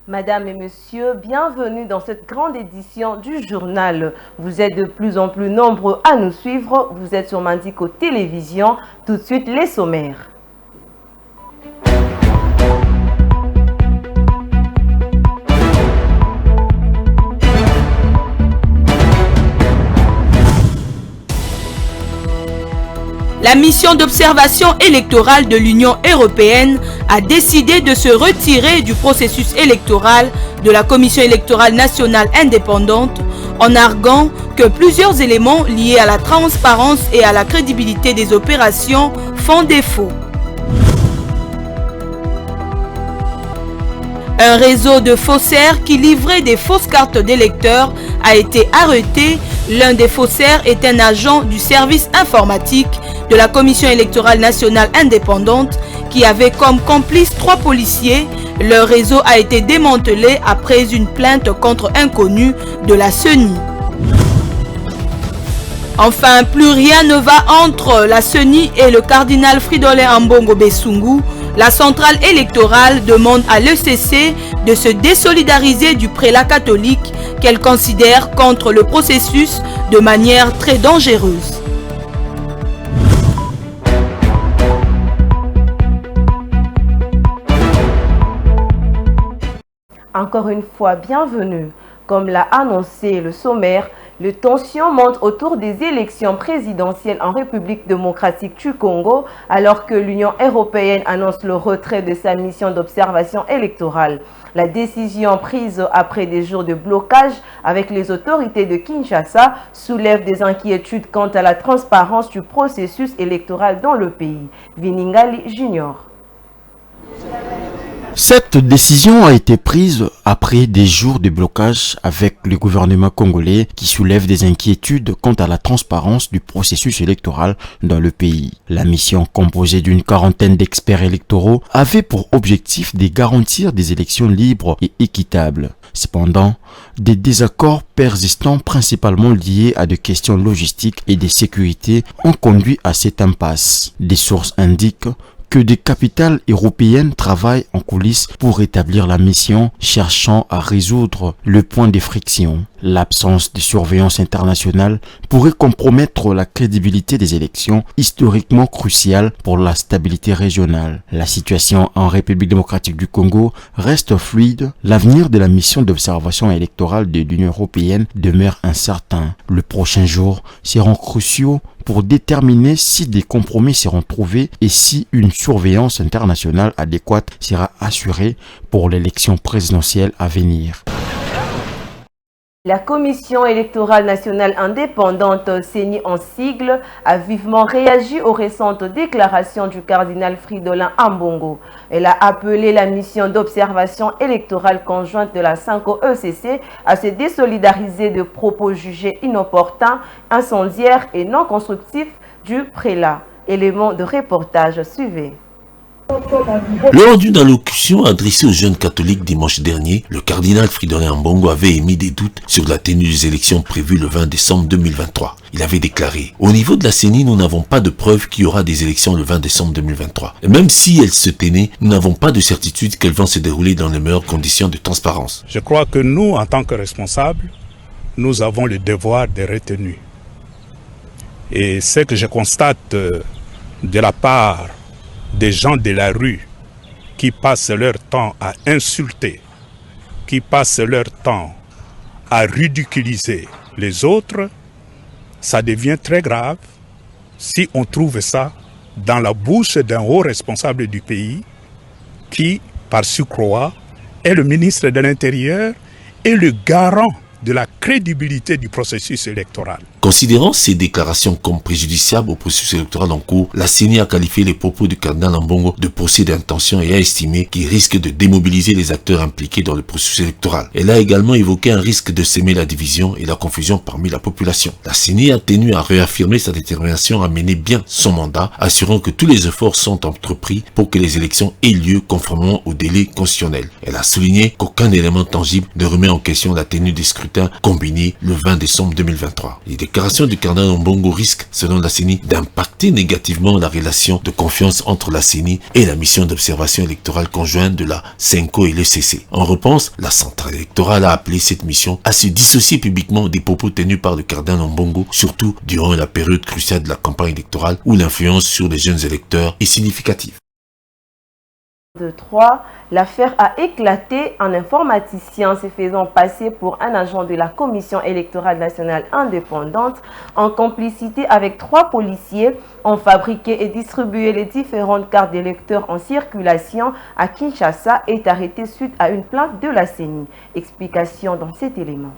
Madame et Monsieur, bienvenue dans cette grande édition du journal. Vous êtes de plus en plus nombreux à nous suivre. Vous êtes sur Mandico Télévision. Tout de suite, les sommaires. La mission d'observation électorale de l'Union européenne a décidé de se retirer du processus électoral de la Commission électorale nationale indépendante en arguant que plusieurs éléments liés à la transparence et à la crédibilité des opérations font défaut. Un réseau de faussaires qui livrait des fausses cartes d'électeurs a été arrêté. L'un des faussaires est un agent du service informatique de la Commission électorale nationale indépendante qui avait comme complices 3 policiers. Leur réseau a été démantelé après une plainte contre un connu de la CENI. Enfin, plus rien ne va entre la CENI et le cardinal Fridolin Ambongo Besungu. La centrale électorale demande à l'ECC de se désolidariser du prélat catholique qu'elle considère contre le processus de manière très dangereuse. Encore une fois, bienvenue. Comme l'a annoncé le sommaire, les tensions montent autour des élections présidentielles en République démocratique du Congo, alors que l'Union européenne annonce le retrait de sa mission d'observation électorale. La décision prise après des jours de blocage avec les autorités de Kinshasa soulève des inquiétudes quant à la transparence du processus électoral dans le pays. Viningali Junior. Cette décision a été prise après des jours de blocage avec le gouvernement congolais qui soulève des inquiétudes quant à la transparence du processus électoral dans le pays. La mission, composée d'une quarantaine d'experts électoraux, avait pour objectif de garantir des élections libres et équitables. Cependant, des désaccords persistants principalement liés à des questions logistiques et de sécurité ont conduit à cette impasse. Des sources indiquent que des capitales européennes travaillent en coulisses pour établir la mission, cherchant à résoudre le point de friction. L'absence de surveillance internationale pourrait compromettre la crédibilité des élections historiquement cruciales pour la stabilité régionale. La situation en République démocratique du Congo reste fluide. L'avenir de la mission d'observation électorale de l'Union européenne demeure incertain. Les prochains jours seront cruciaux pour déterminer si des compromis seront trouvés et si une surveillance internationale adéquate sera assurée pour l'élection présidentielle à venir. La Commission électorale nationale indépendante, CENI en sigle, a vivement réagi aux récentes déclarations du cardinal Fridolin Ambongo. Elle a appelé la mission d'observation électorale conjointe de la 5ECC à se désolidariser de propos jugés inopportuns, incendiaires et non constructifs du prélat. Élément de reportage, suivez. Lors d'une allocution adressée aux jeunes catholiques dimanche dernier, le cardinal Fridolin Ambongo avait émis des doutes sur la tenue des élections prévues le 20 décembre 2023. Il avait déclaré « Au niveau de la CENI, nous n'avons pas de preuve qu'il y aura des élections le 20 décembre 2023. Et même si elles se tenaient, nous n'avons pas de certitude qu'elles vont se dérouler dans les meilleures conditions de transparence. » Je crois que nous, en tant que responsables, nous avons le devoir de retenue. Et ce que je constate de la part des gens de la rue qui passent leur temps à insulter, qui passent leur temps à ridiculiser les autres, ça devient très grave si on trouve ça dans la bouche d'un haut responsable du pays qui, par surcroît, est le ministre de l'Intérieur et le garant de la crédibilité du processus électoral. Considérant ces déclarations comme préjudiciables au processus électoral en cours, la CENI a qualifié les propos du cardinal Ambongo de procès d'intention et a estimé qu'il risque de démobiliser les acteurs impliqués dans le processus électoral. Elle a également évoqué un risque de semer la division et la confusion parmi la population. La CENI a tenu à réaffirmer sa détermination à mener bien son mandat, assurant que tous les efforts sont entrepris pour que les élections aient lieu conformément au délai constitutionnel. Elle a souligné qu'aucun élément tangible ne remet en question la tenue des scrutins combinés le 20 décembre 2023. Il déclaration du cardinal Mbongo risque, selon la CENI, d'impacter négativement la relation de confiance entre la CENI et la mission d'observation électorale conjointe de la CENCO et l'ECC. En réponse, la centrale électorale a appelé cette mission à se dissocier publiquement des propos tenus par le cardinal Mbongo, surtout durant la période cruciale de la campagne électorale où l'influence sur les jeunes électeurs est significative. De 3, l'affaire a éclaté. Un informaticien se faisant passer pour un agent de la Commission électorale nationale indépendante, en complicité avec 3 policiers, ont fabriqué et distribué les différentes cartes d'électeurs en circulation à Kinshasa, est arrêté suite à une plainte de la CENI. Explication dans cet élément.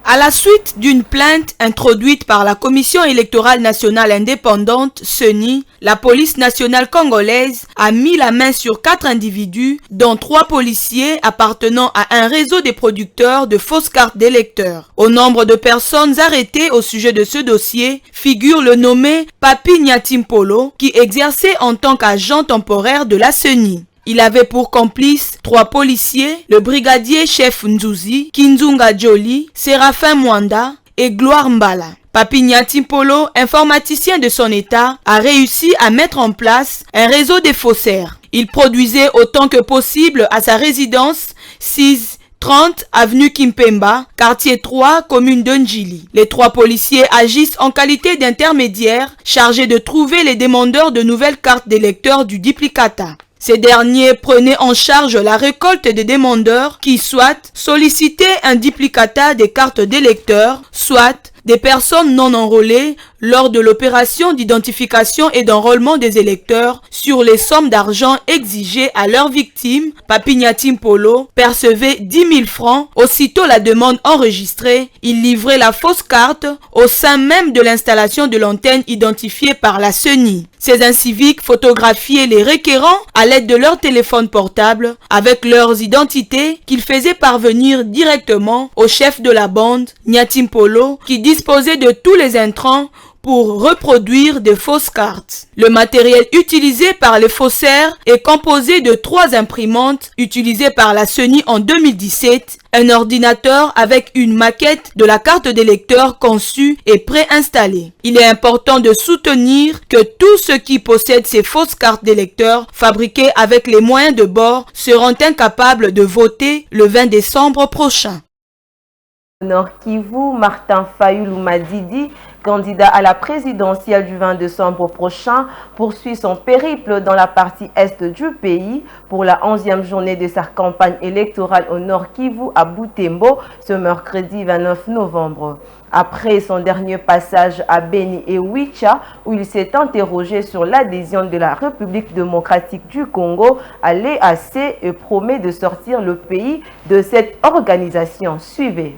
À la suite d'une plainte introduite par la Commission électorale nationale indépendante, CENI, la police nationale congolaise a mis la main sur 4 individus, dont 3 policiers appartenant à un réseau de producteurs de fausses cartes d'électeurs. Au nombre de personnes arrêtées au sujet de ce dossier figure le nommé Papi Nyatimpolo, qui exerçait en tant qu'agent temporaire de la CENI. Il avait pour complices 3 policiers, le brigadier chef Nzuzi, Kinzunga Joli, Séraphin Mwanda et Gloire Mbala. Papi Nyatimpolo, informaticien de son état, a réussi à mettre en place un réseau de faussaires. Il produisait autant que possible à sa résidence 630 avenue Kimpemba, quartier 3, commune de Njili. Les 3 policiers agissent en qualité d'intermédiaires chargés de trouver les demandeurs de nouvelles cartes d'électeurs du duplicata. Ces derniers prenaient en charge la récolte des demandeurs qui soit sollicitaient un duplicata des cartes d'électeurs, soit des personnes non enrôlées lors de l'opération d'identification et d'enrôlement des électeurs sur les sommes d'argent exigées à leurs victimes. Papi Nyatimpolo percevait 10 000 francs. Aussitôt la demande enregistrée, il livrait la fausse carte au sein même de l'installation de l'antenne identifiée par la CENI. Ces inciviques photographiaient les requérants à l'aide de leur téléphone portable avec leurs identités qu'ils faisaient parvenir directement au chef de la bande, Nyatimpolo, qui disposait de tous les intrants pour reproduire des fausses cartes. Le matériel utilisé par les faussaires est composé de 3 imprimantes utilisées par la CENI en 2017, un ordinateur avec une maquette de la carte d'électeur conçue et préinstallée. Il est important de soutenir que tous ceux qui possèdent ces fausses cartes d'électeurs fabriquées avec les moyens de bord seront incapables de voter le 20 décembre prochain. Nord Kivu, Martin Fayulu Madidi, candidat à la présidentielle du 20 décembre prochain, poursuit son périple dans la partie est du pays pour la 11e journée de sa campagne électorale au Nord Kivu à Butembo ce mercredi 29 novembre. Après son dernier passage à Beni et Wicha, où il s'est interrogé sur l'adhésion de la République démocratique du Congo à l'EAC et promet de sortir le pays de cette organisation. Suivez.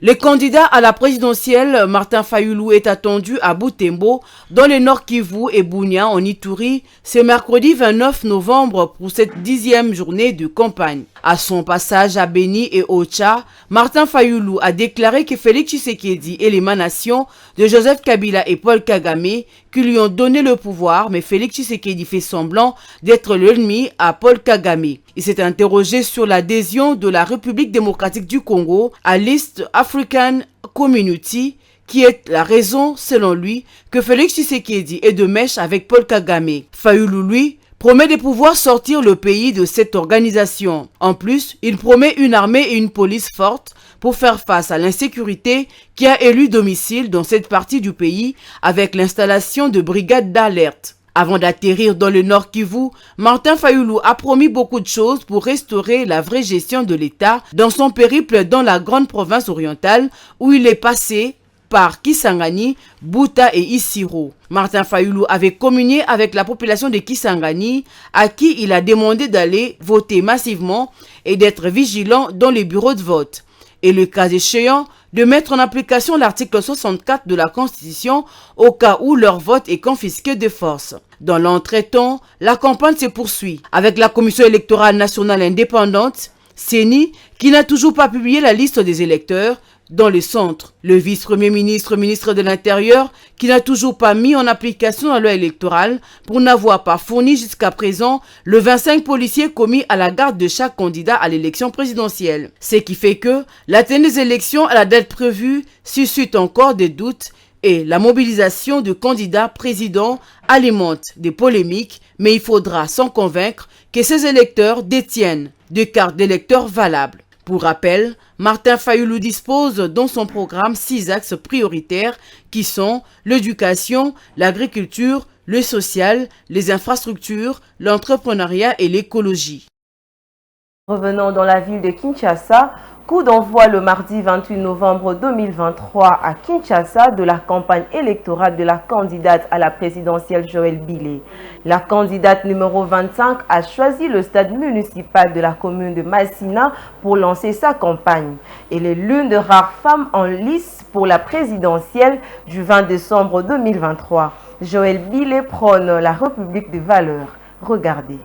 Le candidat à la présidentielle, Martin Fayulu, est attendu à Butembo, dans le Nord Kivu et Bunia, en Ituri, ce mercredi 29 novembre pour cette 10e journée de campagne. À son passage à Beni et Ocha, Martin Fayulu a déclaré que Félix Tshisekedi est l'émanation de Joseph Kabila et Paul Kagame qui lui ont donné le pouvoir, mais Félix Tshisekedi fait semblant d'être l'ennemi à Paul Kagame. Il s'est interrogé sur l'adhésion de la République démocratique du Congo à l'East African Community, qui est la raison, selon lui, que Félix Tshisekedi est de mèche avec Paul Kagame. Fayulu, lui, promet de pouvoir sortir le pays de cette organisation. En plus, il promet une armée et une police forte pour faire face à l'insécurité qui a élu domicile dans cette partie du pays avec l'installation de brigades d'alerte. Avant d'atterrir dans le Nord Kivu, Martin Fayulu a promis beaucoup de choses pour restaurer la vraie gestion de l'État dans son périple dans la grande province orientale où il est passé par Kisangani, Buta et Isiro. Martin Fayulu avait communié avec la population de Kisangani à qui il a demandé d'aller voter massivement et d'être vigilant dans les bureaux de vote. Et le cas échéant, de mettre en application l'article 64 de la Constitution au cas où leur vote est confisqué de force. Dans l'entretemps, la campagne se poursuit avec la Commission électorale nationale indépendante, CENI, qui n'a toujours pas publié la liste des électeurs dans le centre. Le vice-premier ministre, ministre de l'Intérieur, qui n'a toujours pas mis en application la loi électorale pour n'avoir pas fourni jusqu'à présent le 25 policiers commis à la garde de chaque candidat à l'élection présidentielle. Ce qui fait que la tenue des élections à la date prévue suscite encore des doutes et la mobilisation de candidats présidents alimente des polémiques, mais il faudra s'en convaincre que ces électeurs détiennent des cartes d'électeurs valables. Pour rappel, Martin Fayoulou dispose dans son programme 6 axes prioritaires qui sont l'éducation, l'agriculture, le social, les infrastructures, l'entrepreneuriat et l'écologie. Revenons dans la ville de Kinshasa. Coup d'envoi le mardi 28 novembre 2023 à Kinshasa de la campagne électorale de la candidate à la présidentielle Joël Bilé. La candidate numéro 25 a choisi le stade municipal de la commune de Massina pour lancer sa campagne. Elle est l'une des rares femmes en lice pour la présidentielle du 20 décembre 2023. Joël Bilé prône la République des valeurs. Regardez.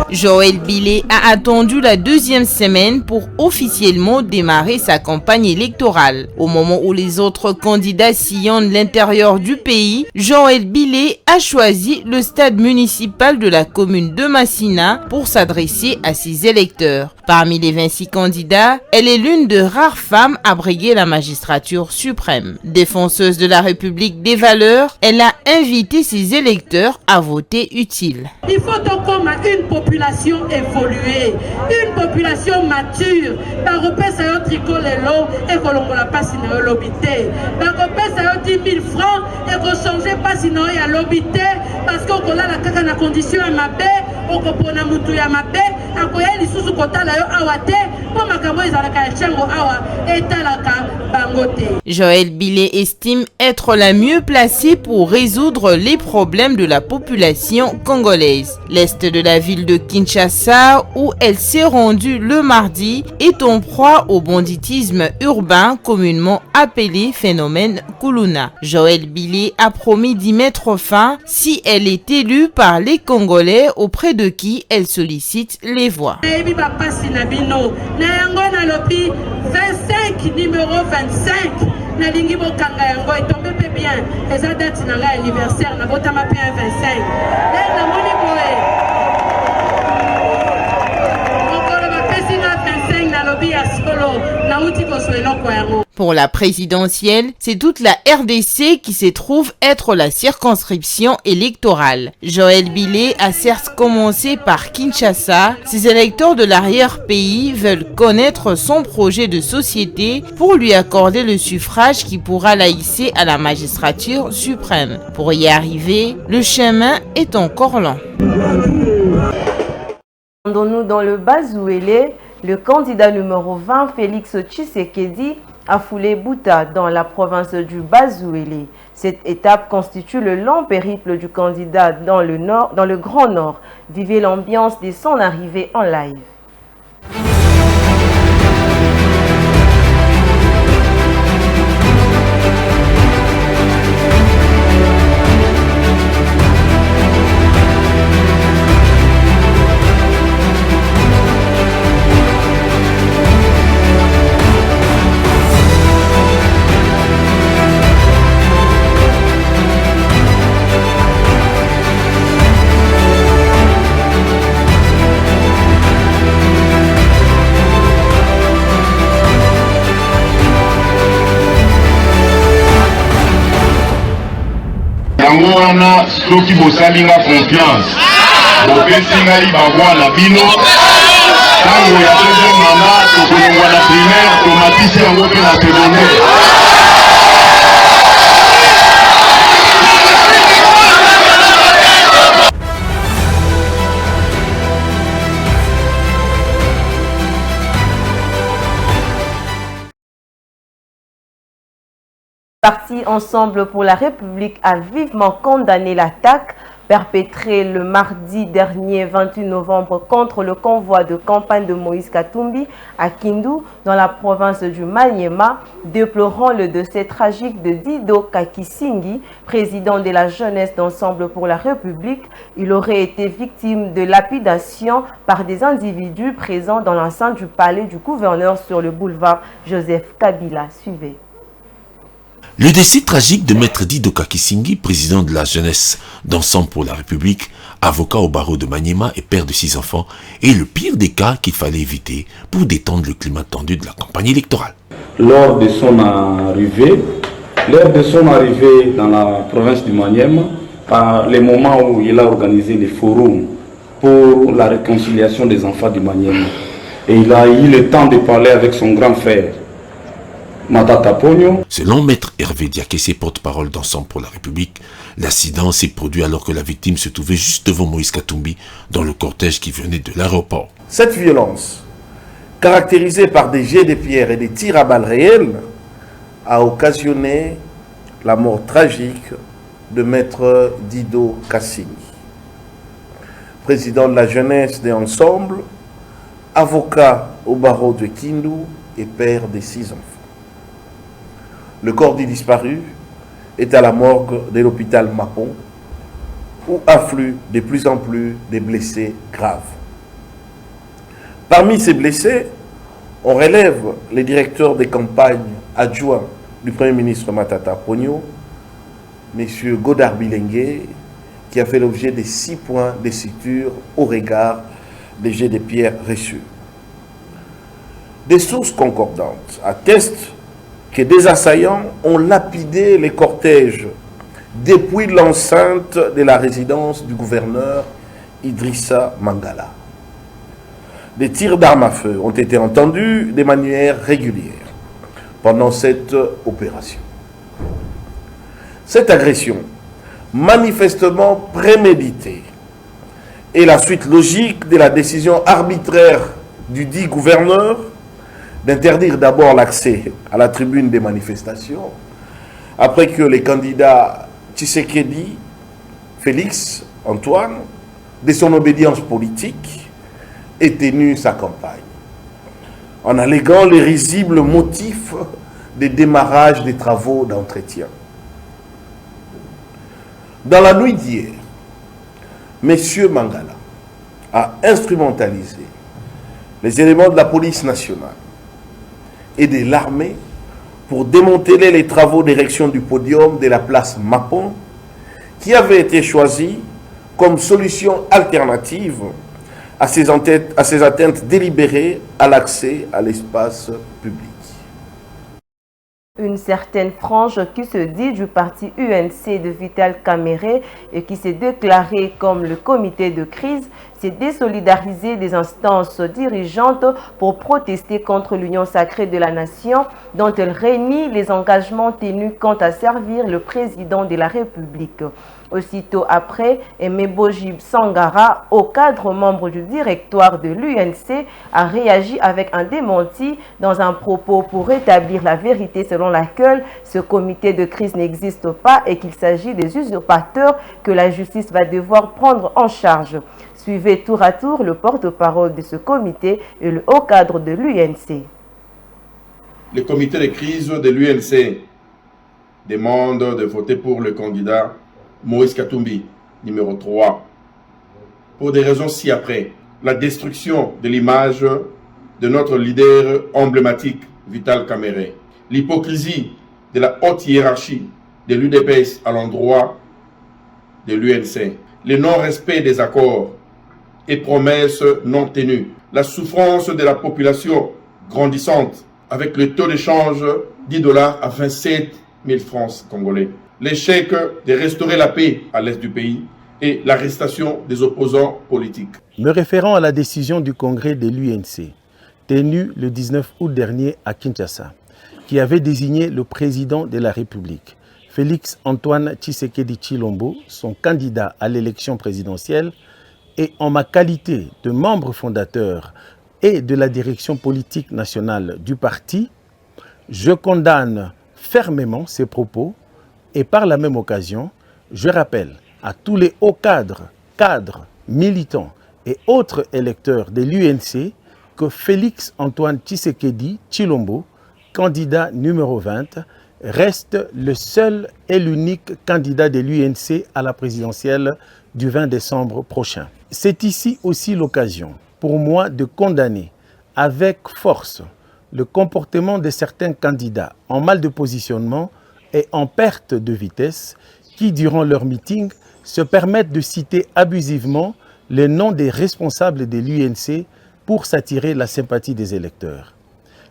Joël Bilé a attendu la deuxième semaine pour officiellement démarrer sa campagne électorale. Au moment où les autres candidats sillonnent l'intérieur du pays, Joël Bilé a choisi le stade municipal de la commune de Massina pour s'adresser à ses électeurs. Parmi les 26 candidats, elle est l'une des rares femmes à briguer la magistrature suprême. Défenseuse de la République des valeurs, elle a invité ses électeurs à voter utile. Il faut donc comme une population évoluée, une population mature. Par repère, ça y est tricolelo et qu'on la passe sinon l'obité. Par repère, ça y est 10 000 francs et qu'on change pas sinon il y a l'obité parce qu'on a la caca na condition à ma baie, on comprend na mutu ya ma baie, à quoi il sous kota la yo awate pour ma camo ils ont la chango awa et talaka bangote. Joël Bilé estime être la mieux placée pour résoudre les problèmes de la population congolaise. L'est de la ville de Kinshasa, où elle s'est rendue le mardi, est en proie au banditisme urbain communément appelé phénomène Kuluna. Joël Bilé a promis d'y mettre fin si elle est élue par les Congolais auprès de qui elle sollicite les voix. 25 numéro 25 na lingi bokanga yango etombe pe bien eza date na ngai anniversaire na botama pe 25 na moni boye okolo bapesi na 25 na lobi ya solo na uti koso eloko yango. Pour la présidentielle, c'est toute la RDC qui se trouve être la circonscription électorale. Joël Bilé a certes commencé par Kinshasa. Ses électeurs de l'arrière-pays veulent connaître son projet de société pour lui accorder le suffrage qui pourra la hisser à la magistrature suprême. Pour y arriver, le chemin est encore long. Rendons-nous dans le Bazouélé. Le candidat numéro 20, Félix Tshisekedi, a foulé Bouta dans la province du Bazouélé. Cette étape constitue le long périple du candidat dans le Grand Nord. Vivez l'ambiance de son arrivée en live. yango wana soki bosalinga confiance bopesi ngai bagwa na bino ntango ya deuxième mandat tokolongwa na primaire tomatisi yango mpe na secondaire. Parti Ensemble pour la République a vivement condamné l'attaque perpétré le mardi dernier 28 novembre contre le convoi de campagne de Moïse Katumbi à Kindu dans la province du Maniema, déplorant le décès tragique de Dido Kakisingi, président de la jeunesse d'Ensemble pour la République. Il aurait été victime de lapidation par des individus présents dans l'enceinte du palais du gouverneur sur le boulevard Joseph Kabila. Suivez. Le décès tragique de Maître Dido Kakisingi, président de la jeunesse d'Ensemble pour la République, avocat au barreau de Maniema et père de 6 enfants, est le pire des cas qu'il fallait éviter pour détendre le climat tendu de la campagne électorale. Lors de son arrivée dans la province du Maniema, à les moments où il a organisé les forums pour la réconciliation des enfants du Maniema, et il a eu le temps de parler avec son grand frère, Matata Pogno. Selon Maître Hervé Diakessé, porte-parole d'Ensemble pour la République, l'accident s'est produit alors que la victime se trouvait juste devant Moïse Katumbi dans le cortège qui venait de l'aéroport. Cette violence, caractérisée par des jets de pierres et des tirs à balles réelles, a occasionné la mort tragique de Maître Dido Kakisingi, président de la jeunesse des Ensembles, avocat au barreau de Kindu et père des 6 enfants. Le corps du disparu est à la morgue de l'hôpital Mapon, où affluent de plus en plus des blessés graves. Parmi ces blessés, on relève les directeurs des campagnes adjoints du Premier ministre Matata Pogno, M. Godard Bilengue, qui a fait l'objet de 6 points de suture au regard des jets de pierre reçus. Des sources concordantes attestent que des assaillants ont lapidé les cortèges depuis l'enceinte de la résidence du gouverneur Idrissa Mangala. Des tirs d'armes à feu ont été entendus de manière régulière pendant cette opération. Cette agression, manifestement préméditée, est la suite logique de la décision arbitraire du dit gouverneur d'interdire d'abord l'accès à la tribune des manifestations, après que les candidats Tshisekedi, Félix, Antoine, de son obédience politique, aient tenu sa campagne, en alléguant les risibles motifs de démarrage des travaux d'entretien. Dans la nuit d'hier, M. Mangala a instrumentalisé les éléments de la police nationale et de l'armée pour démanteler les travaux d'érection du podium de la place Mapon, qui avait été choisi comme solution alternative à ces atteintes délibérées à l'accès à l'espace public. Une certaine frange qui se dit du parti UNC de Vital Kamerhe et qui s'est déclaré comme le comité de crise s'est désolidarisé des instances dirigeantes pour protester contre l'union sacrée de la nation dont elle réunit les engagements tenus quant à servir le président de la République. Aussitôt après, Aimé Bojib Sangara, au cadre membre du directoire de l'UNC, a réagi avec un démenti dans un propos pour rétablir la vérité selon laquelle ce comité de crise n'existe pas et qu'il s'agit des usurpateurs que la justice va devoir prendre en charge. Suivez tour à tour le porte-parole de ce comité et le haut cadre de l'UNC. Le comité de crise de l'UNC demande de voter pour le candidat Moïse Katumbi, numéro 3. Pour des raisons ci-après, la destruction de l'image de notre leader emblématique, Vital Kamerhe, l'hypocrisie de la haute hiérarchie de l'UDPS à l'endroit de l'UNC, le non-respect des accords et promesses non tenues, la souffrance de la population grandissante avec le taux de change $10 à 27 000 francs congolais, l'échec de restaurer la paix à l'est du pays et l'arrestation des opposants politiques. Me référant à la décision du congrès de l'UNC, tenue le 19 août dernier à Kinshasa, qui avait désigné le président de la République, Félix Antoine Tshisekedi Tshilombo, son candidat à l'élection présidentielle, et en ma qualité de membre fondateur et de la direction politique nationale du parti, je condamne fermement ces propos et par la même occasion, je rappelle à tous les hauts cadres, militants et autres électeurs de l'UNC que Félix Antoine Tshisekedi Tshilombo, candidat numéro 20, reste le seul et l'unique candidat de l'UNC à la présidentielle du 20 décembre prochain. C'est ici aussi l'occasion pour moi de condamner avec force le comportement de certains candidats en mal de positionnement et en perte de vitesse qui, durant leur meeting, se permettent de citer abusivement les noms des responsables de l'UNC pour s'attirer la sympathie des électeurs.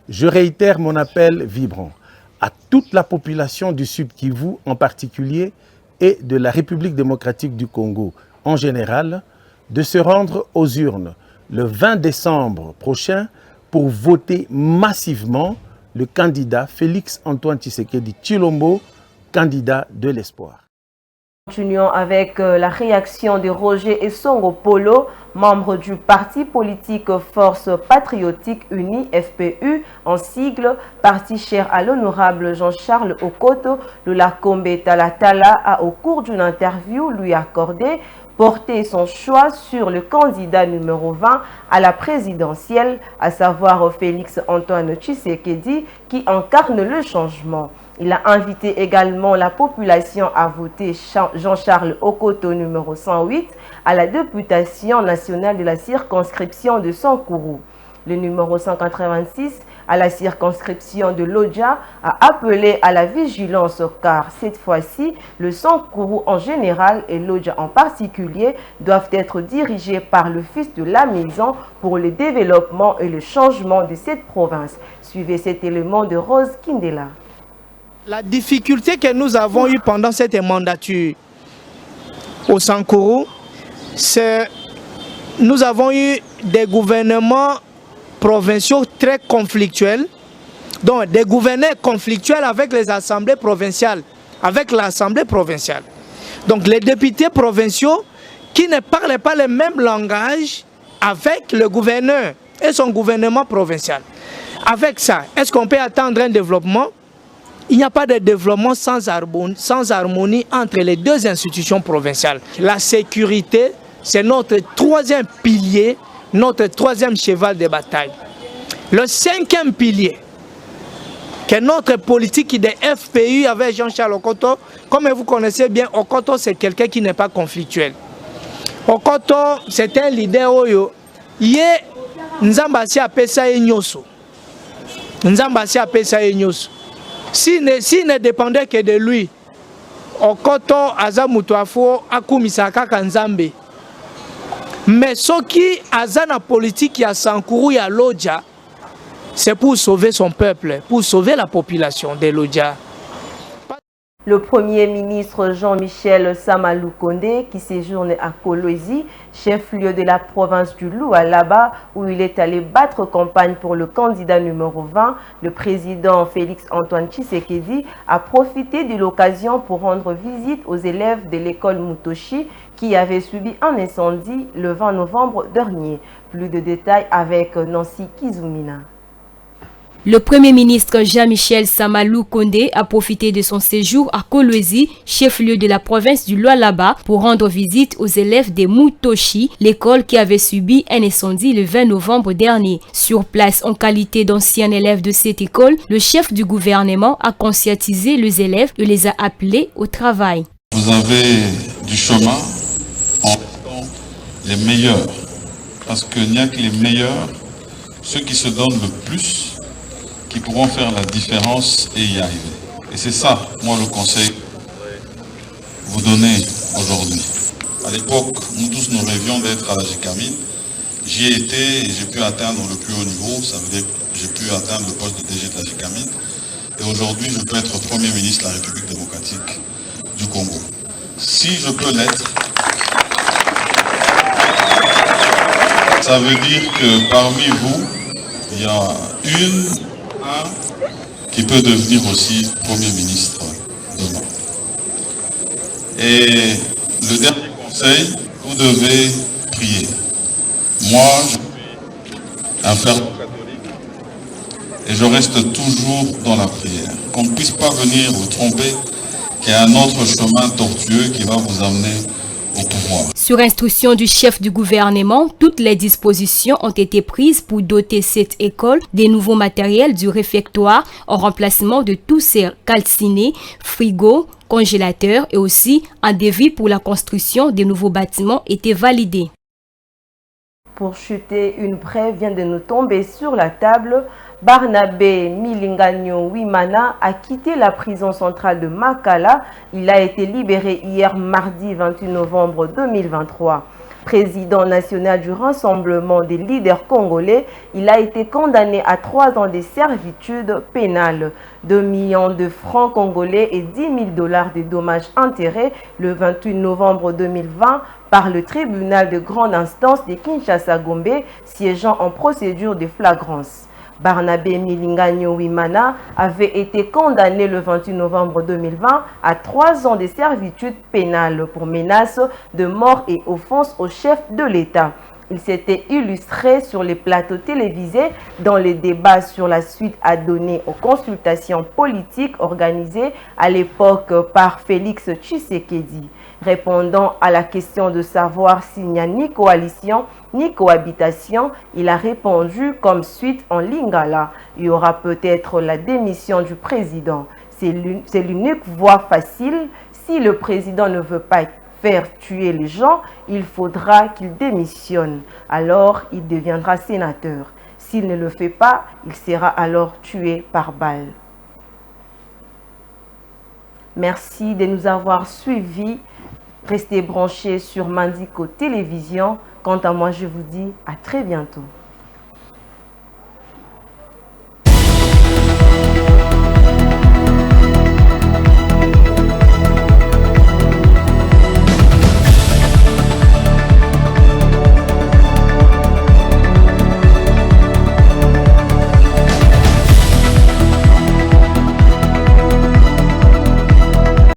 Je réitère mon appel vibrant à toute la population du Sud-Kivu en particulier et de la République démocratique du Congo en général de se rendre aux urnes le 20 décembre prochain pour voter massivement le candidat Félix Antoine Tshisekedi Tshilombo, candidat de l'espoir. Continuons avec la réaction de Roger Esongo Polo, membre du parti politique Force Patriotique Unie, FPU, en sigle, parti cher à l'honorable Jean-Charles Okoto, Lulakombe Talatala a, au cours d'une interview lui accordée, porté son choix sur le candidat numéro 20 à la présidentielle, à savoir Félix Antoine Tshisekedi, qui incarne le changement. Il a invité également la population à voter Jean-Charles Okoto numéro 108 à la députation nationale de la circonscription de Sankourou. Le numéro 186 à la circonscription de Lodja a appelé à la vigilance car cette fois-ci, le Sankourou en général et Lodja en particulier doivent être dirigés par le fils de la maison pour le développement et le changement de cette province. Suivez cet élément de Rose Kindela. La difficulté que nous avons eue pendant cette mandature au Sankourou, c'est que nous avons eu des gouvernements provinciaux très conflictuels, donc des gouverneurs conflictuels avec les assemblées provinciales, avec l'assemblée provinciale. Donc les députés provinciaux qui ne parlaient pas le même langage avec le gouverneur et son gouvernement provincial. Avec ça, est-ce qu'on peut attendre un développement? Il n'y a pas de développement sans harmonie entre les deux institutions provinciales. La sécurité, c'est notre troisième pilier, notre troisième cheval de bataille. Le cinquième pilier, que notre politique de FPU avec Jean-Charles Okoto, comme vous connaissez bien, Okoto c'est quelqu'un qui n'est pas conflictuel. Okoto c'est un leader oyo, yé nzambasi apesa enyoso. Nzambasi apesa enyoso. S'il ne dépendait que de lui, Okoto aza mutu afo akumisa kaka nzambe. Mais ce qui aza na politique ya Sankourou ya Lodja, c'est pour sauver son peuple, pour sauver la population de Lodja. Le Premier ministre Jean-Michel Samaloukonde, qui séjourne à Kolwezi, chef-lieu de la province du Lualaba, où il est allé battre campagne pour le candidat numéro 20, le président Félix Antoine Tshisekedi, a profité de l'occasion pour rendre visite aux élèves de l'école Mutoshi qui avaient subi un incendie le 20 novembre dernier. Plus de détails avec Nancy Kizumina. Le Premier ministre Jean-Michel Samaloukonde a profité de son séjour à Kolwezi, chef-lieu de la province du Lualaba, pour rendre visite aux élèves de Mutoshi, l'école qui avait subi un incendie le 20 novembre dernier. Sur place, en qualité d'ancien élève de cette école, le chef du gouvernement a conscientisé les élèves et les a appelés au travail. Vous avez du chemin en étant les meilleurs, parce qu'il n'y a que les meilleurs, ceux qui se donnent le plus, qui pourront faire la différence et y arriver. Et c'est ça, moi, le conseil que je vous donner aujourd'hui. À l'époque, nous tous, nous rêvions d'être à la GECAMIN. J'y ai été et j'ai pu atteindre le plus haut niveau. Ça veut dire que j'ai pu atteindre le poste de DG de la GECAMIN. Et aujourd'hui, je peux être Premier ministre de la République démocratique du Congo. Si je peux l'être, ça veut dire que parmi vous, il y a un qui peut devenir aussi Premier ministre demain. Et le dernier conseil, vous devez prier. Moi, je suis un fervent catholique et je reste toujours dans la prière. Qu'on ne puisse pas venir vous tromper, qu'il y a un autre chemin tortueux qui va vous amener au pouvoir. Sur instruction du chef du gouvernement, toutes les dispositions ont été prises pour doter cette école des nouveaux matériels du réfectoire en remplacement de tous ces calcinés, frigos, congélateurs et aussi un devis pour la construction des nouveaux bâtiments était validé. Pour chuter, une preuve vient de nous tomber sur la table. Barnabé Milinganyo Wimana a quitté la prison centrale de Makala. Il a été libéré hier mardi 28 novembre 2023. Président national du Rassemblement des leaders congolais, il a été condamné à 3 ans de servitude pénale, 2 millions de francs congolais et 10 000 $ de dommages-intérêts le 28 novembre 2020 par le tribunal de grande instance de Kinshasa-Gombe, siégeant en procédure de flagrance. Barnabé Milinganyo Wimana avait été condamné le 28 novembre 2020 à 3 ans de servitude pénale pour menace de mort et offense au chef de l'État. Il s'était illustré sur les plateaux télévisés dans les débats sur la suite à donner aux consultations politiques organisées à l'époque par Félix Tshisekedi. Répondant à la question de savoir s'il n'y a ni coalition ni cohabitation, il a répondu comme suite en lingala. Il y aura peut-être la démission du président. C'est l'unique voie facile. Si le président ne veut pas faire tuer les gens, il faudra qu'il démissionne. Alors, il deviendra sénateur. S'il ne le fait pas, il sera alors tué par balle. Merci de nous avoir suivis. Restez branchés sur Mandiko Télévision. Quant à moi, je vous dis à très bientôt.